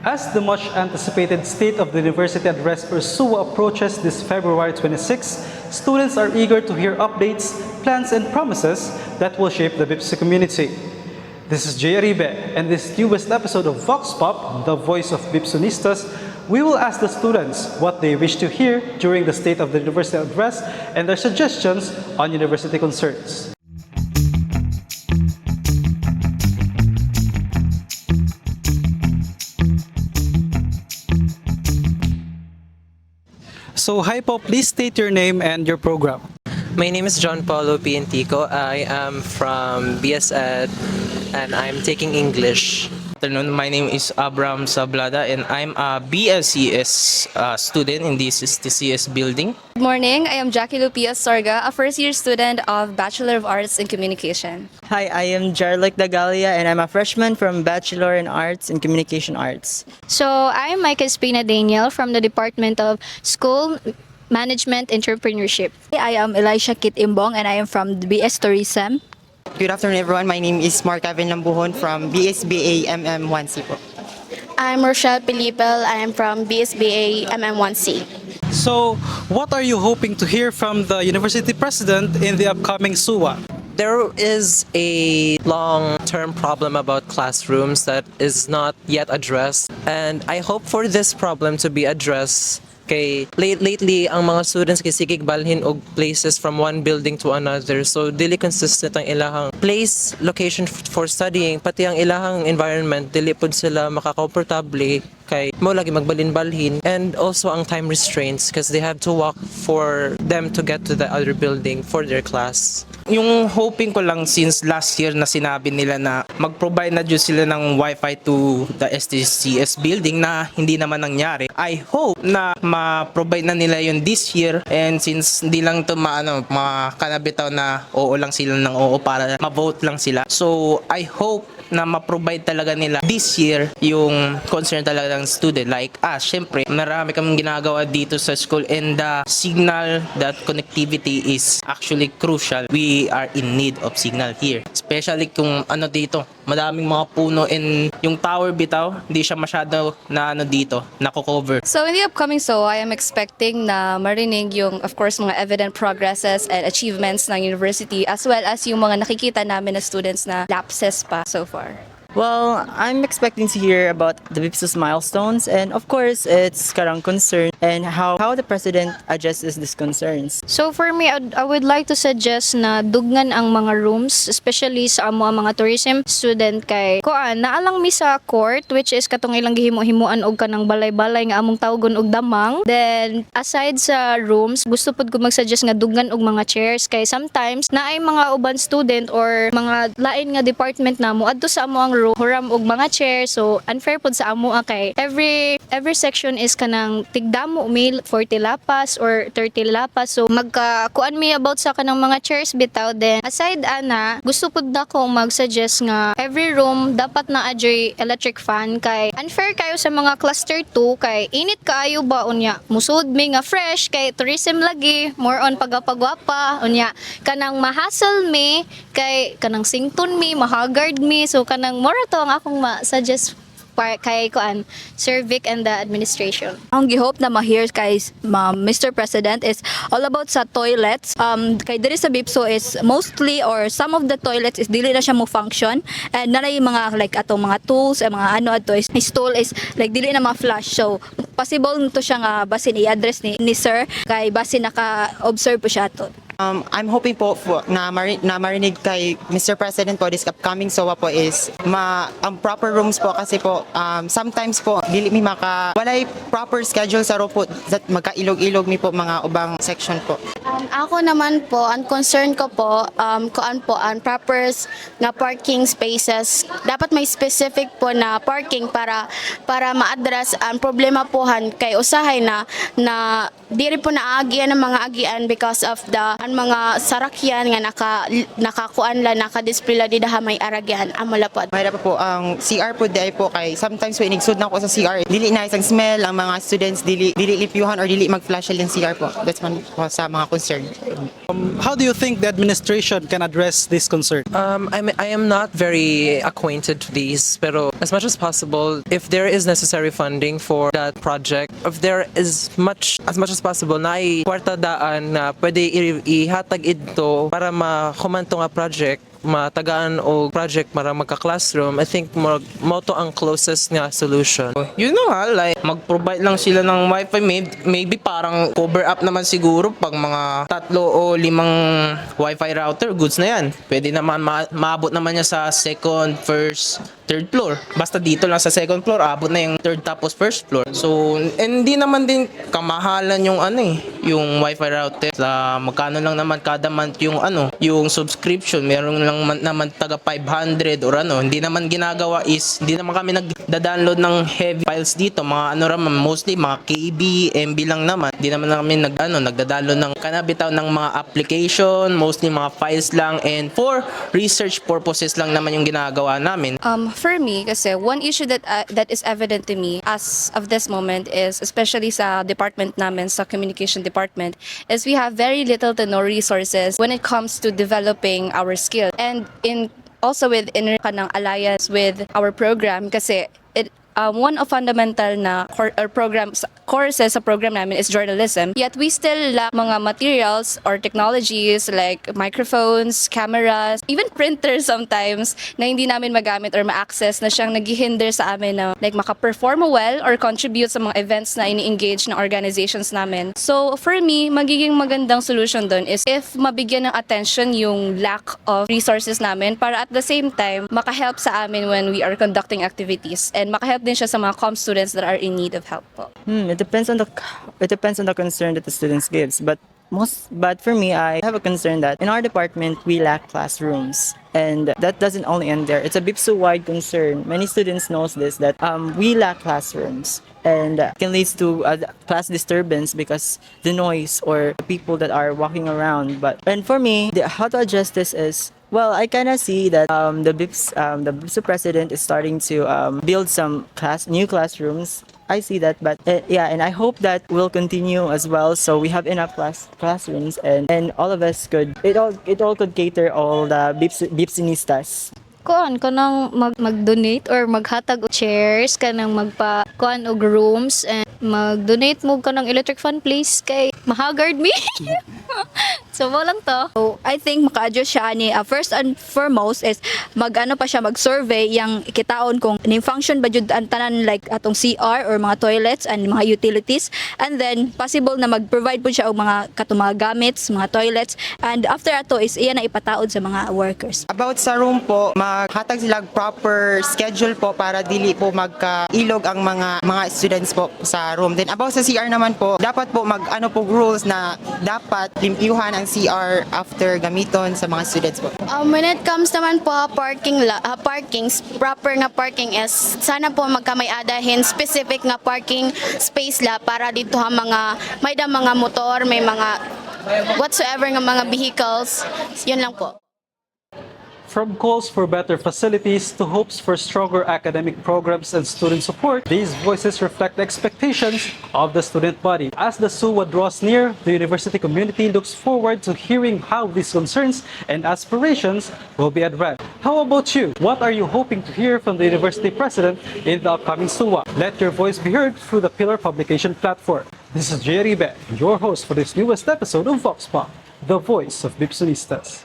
As the much anticipated State of the University Address or SUA approaches this February 26, students are eager to hear updates, plans, and promises that will shape the BIPSI community. This is Jay Aribe, and this newest episode of Vox Pop, the voice of BIPSonistas, we will ask the students what they wish to hear during the State of the University Address and their suggestions on university concerns. So hi po, please state your name and your program. My name is John Paulo Piantico. I am from BS Ed and I'm taking English. Good afternoon. My name is Abraham Sablada and I'm a BSCS student in this TCS building. Good morning, I am Jackie Lupia Sorga, a first-year student of Bachelor of Arts in Communication. Hi, I am Jarlek Dagalia and I'm a freshman from Bachelor in Arts in Communication Arts. So, I'm Micah Espina Daniel from the Department of School Management Entrepreneurship. I am Elisha Kit Imbong and I am from BS Tourism. Good afternoon, everyone. My name is Mark Evan Lambuhon from BSBA MM1C. I'm Rochelle Pilipel. I am from BSBA MM1C. So, what are you hoping to hear from the university president in the upcoming SUA? There is a long-term problem about classrooms that is not yet addressed, and I hope for this problem to be addressed. Kay lately ang mga students kasi balhin og places from one building to another, so dili consistent ang ilahang place location for studying, pati ang ilahang environment dili pud sila makakomportable kay mo lagi magbalin-balhin, and also ang time restraints because they have to walk for them to get to the other building for their class. Yung hoping ko lang since last year na sinabi nila na mag-provide na dyan sila ng wifi to the STCS building na hindi naman nangyari. I hope na ma-provide na nila yun this year, and since hindi lang ito makanabitaw na oo lang sila ng oo para ma-vote lang sila. So I hope na ma-provide talaga nila this year yung concern talaga ng student like us. Syempre, marami kaming ginagawa dito sa school, and the signal, that connectivity is actually crucial. We are in need of signal here. Especially kung dito, madaming mga puno, and yung tower bitaw, hindi siya masyado na dito, nako-cover. So in the upcoming SOA, I am expecting na marinig yung, of course, mga evident progresses and achievements ng university, as well as yung mga nakikita namin na students na lapses pa so far. Well, I'm expecting to hear about the BIPSO's milestones and of course its karang concern and how the president addresses these concerns. So, for me, I would like to suggest na dugnan ang mga rooms, especially sa amo ang mga tourism student kay kuan naalang mi sa court, which is katong ilang gihimo-himuan og kanang balay-balay nga among tawgon og damang. Then, aside sa rooms, gusto pud ko mag-suggest nga dugnan og mga chairs kay sometimes naay mga uban student or mga lain nga department namo adto sa amo ang room huram og mga chair, so unfair pud sa amo kay every section is kanang tigdamo mi 40 lapas or 30 lapas, so magkakuan mi about sa kanang mga chairs bitaw. Then aside ana, gusto pud nako mag-suggest nga every room dapat na adjoy electric fan kay unfair kayo sa mga cluster 2 kay init kaayo ba unya musud mi nga fresh kay tourism lagi more on pagapagwapa unya kanang mahasel mi kay kanang sington mi mahagard mi, so kanang more to ang akong ma-suggest kay kuan Sir Vic and the administration. Ang gihope na ma-hear kay Mr. President is all about sa toilets. Kay diri sa BIPSO is mostly or some of the toilets is dili na siya mo function, and nanay mga like atong mga tools mga ato is stool is like dili na ma-flush, so possible nito siya nga basin i-address ni Sir kay basin naka-observe po siya to. I'm hoping po na marinig kay Mr. President po this upcoming SOA po is ang proper rooms po kasi po sometimes po dili mi walay proper schedule sa po that magkailog-ilog mi po mga ubang section po. Ako naman po, ang concern ko po, kuan po, ang proper nga parking spaces. Dapat may specific po na parking para ma-address ang problema po kay usahay na diri po naagian ng mga agian because of ang mga sarakyan nga nakakuan la naka-display la di daha may aragyan amala po. May dapat po ang CR po dai po kay sometimes po inigsud na ko sa CR dili na isang smell ang mga students dili lipyuhan or dili mag-flash yung CR po. That's man po sa mga concern concern. How do you think the administration can address this concern? I am not very acquainted to these, pero as much as possible, if there is necessary funding for that project, if there is as much as possible na kwarta daan na pwede ihatag ito para makumanto nga project, matagaan o project para magka-classroom, I think mo to ang closest nga solution. Yun na nga, like, mag-provide lang sila ng wifi, maybe parang cover up naman siguro pag mga 3 o 5 wifi router, goods na yan. Pwede naman maabot naman niya sa second, first, third floor. Basta dito lang sa second floor, abot na yung third tapos first floor. So, hindi naman din kamahalan yung yung wifi router. Sa magkano lang naman kada month yung yung subscription, meron lang naman taga 500 or hindi naman ginagawa is, hindi naman kami nagda-download ng heavy files dito, mga mostly mga KB, MB lang naman. Hindi naman kami nagda-download ng kanabitaw ng mga application, mostly mga files lang, and for research purposes lang naman yung ginagawa namin. For me, kasi one issue that is evident to me as of this moment is, especially sa department namin, sa communication department, is we have very little to no resources when it comes to developing our skill. And also within ng alliance with our program, kasi one of fundamental na courses sa program namin is journalism. Yet we still lack mga materials or technologies like microphones, cameras, even printers sometimes na hindi namin magamit or ma-access, na siyang naghihinder sa amin na like maka-perform well or contribute sa mga events na ini-engage ng organizations namin. So for me, magiging magandang solution doon is if mabigyan ng attention yung lack of resources namin para at the same time maka-help sa amin when we are conducting activities, and maka-help din siya sa mga comm students that are in need of help po. It depends on the concern that the students gives, but for me, I have a concern that in our department we lack classrooms, and that doesn't only end there. It's a BIPSU-wide concern. Many students knows this, that we lack classrooms, and can lead to class disturbance because the noise or the people that are walking around. And for me, how to address this is, well, I kind of see that the BIPSU president is starting to build some new classrooms. I see that, but and I hope that will continue as well. So we have enough classrooms, and all of us it all could cater all the BIPSinistas. Kuan ka nang mag-donate or maghatag og chairs, ka nang magpa-kuan og rooms, and mag-donate mo ka ng electric fan please, kay mahagard me. So mo lang to. So, I think maka-adjust siya ani first and foremost is mag-survey yang ikitaon kung ning function ba jud ang tanan, like atong CR or mga toilets and mga utilities, and then possible na mag-provide po siya og mga gamits, mga toilets, and after ato is iya na ipataod sa mga workers. About sa room po, maghatag sila proper schedule po para dili po magkailog ang mga students po sa room. Then about sa CR naman po, dapat po rules na dapat limpyuhan ang CR after gamiton sa mga students po. When it comes naman po proper nga parking is sana po magkamay adahin specific nga parking space para dito may mga motor, may mga whatsoever nga mga vehicles. Yun lang po. From calls for better facilities to hopes for stronger academic programs and student support, these voices reflect the expectations of the student body. As the SUWA draws near, the university community looks forward to hearing how these concerns and aspirations will be addressed. How about you? What are you hoping to hear from the university president in the upcoming SUWA? Let your voice be heard through the Pillar Publication platform. This is Jerry Beck, your host for this newest episode of Vox Pop, the voice of BIPSonistas.